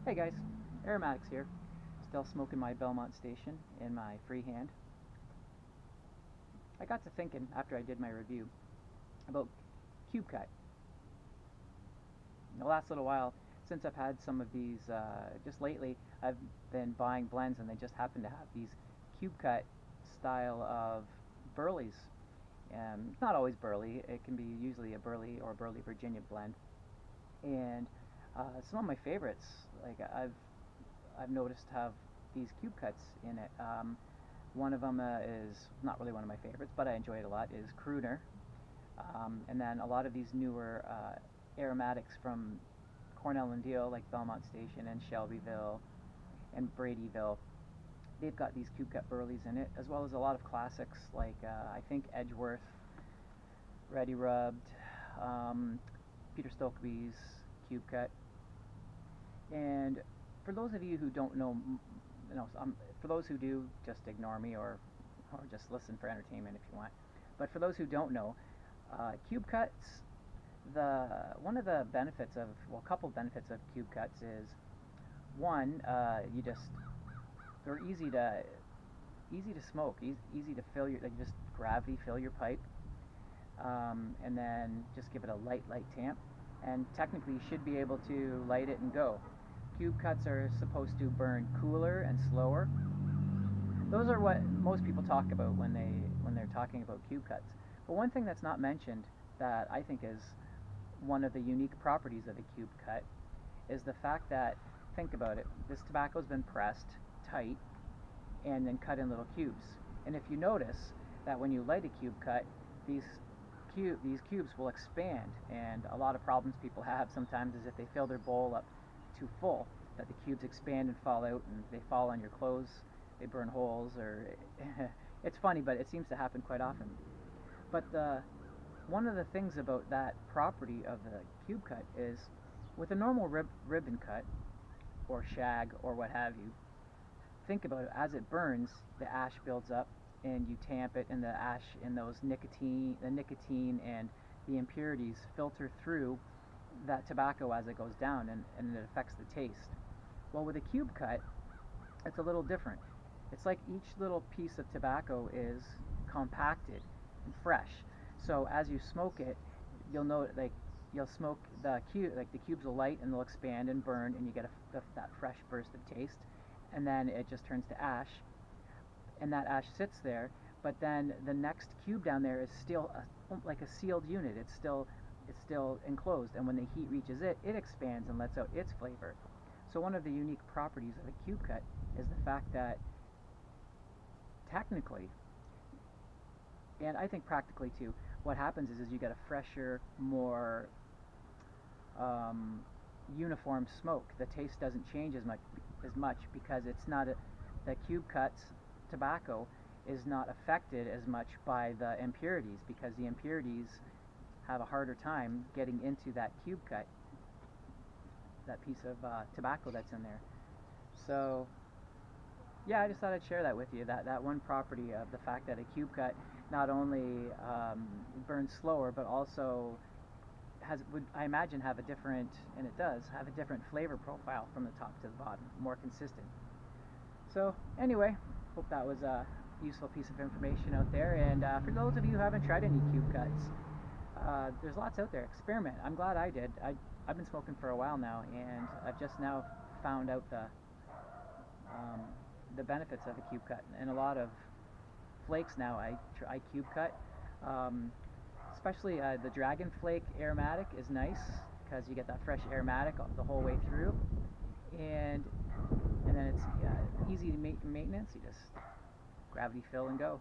Hey guys, Aromatics here. Still smoking my Belmont Station in my free hand. I got to thinking after I did my review about Cube Cut. The last little while, since I've had some of these, just lately, I've been buying blends and they just happen to have these Cube Cut style of Burleys. It's not always Burley, it can be usually a Burley or Burley Virginia blend. And some of my favorites, like I've noticed have these cube cuts in it. One of them is not really one of my favorites, but I enjoy it a lot. Is Crooner, and then a lot of these newer aromatics from Cornell and Deal, like Belmont Station and Shelbyville and Bradyville. They've got these cube cut burleys in it, as well as a lot of classics like I think Edgeworth, Ready Rubbed, Peter Stokeby's cube cut. And for those of you who don't know, for those who do, just ignore me or just listen for entertainment if you want. But for those who don't know, cube cuts, one of the benefits of, well, a couple benefits of cube cuts is one, they're easy to smoke, easy to fill your, like just gravity fill your pipe, and then just give it a light tamp, and technically you should be able to light it and go. Cube cuts are supposed to burn cooler and slower. Those are what most people talk about when they're talking about cube cuts. But one thing that's not mentioned that I think is one of the unique properties of a cube cut is the fact that, think about it, this tobacco's been pressed tight and then cut in little cubes. And if you notice that when you light a cube cut, these cubes will expand, and a lot of problems people have sometimes is if they fill their bowl up too full, that the cubes expand and fall out and they fall on your clothes, they burn holes, or it's funny, but it seems to happen quite often. But one of the things about that property of the cube cut is with a normal ribbon cut or shag or what have you, think about it, as it burns, the ash builds up and you tamp it, and the ash and the nicotine and the impurities filter through that tobacco as it goes down, and it affects the taste. Well, with a cube cut, it's a little different. It's like each little piece of tobacco is compacted and fresh. So as you smoke it, you'll know, like, you'll smoke the cube, like the cubes will light and they'll expand and burn, and you get that fresh burst of taste, and then it just turns to ash, and that ash sits there. But then the next cube down there is still like a sealed unit. It's still enclosed, and when the heat reaches it, it expands and lets out its flavor. So one of the unique properties of a cube cut is the fact that technically, and I think practically too, what happens is you get a fresher, more uniform smoke. The taste doesn't change as much because it's not the cube cuts tobacco is not affected as much by the impurities, because the impurities have a harder time getting into that cube cut, that piece of tobacco that's in there. So yeah, I just thought I'd share that with you, that one property of the fact that a cube cut not only burns slower, but also would, I imagine, have a different, and it does have a different flavor profile from the top to the bottom, more consistent. So anyway, hope that was a useful piece of information out there. And for those of you who haven't tried any cube cuts, there's lots out there. Experiment. I'm glad I did. I've been smoking for a while now, and I've just now found out the benefits of a cube cut. And a lot of flakes now I cube cut. Especially the Dragon Flake aromatic is nice because you get that fresh aromatic the whole way through, and then it's easy to maintenance. You just gravity fill and go.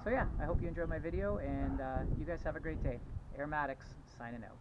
So yeah, I hope you enjoyed my video, and you guys have a great day. Aromatics signing out.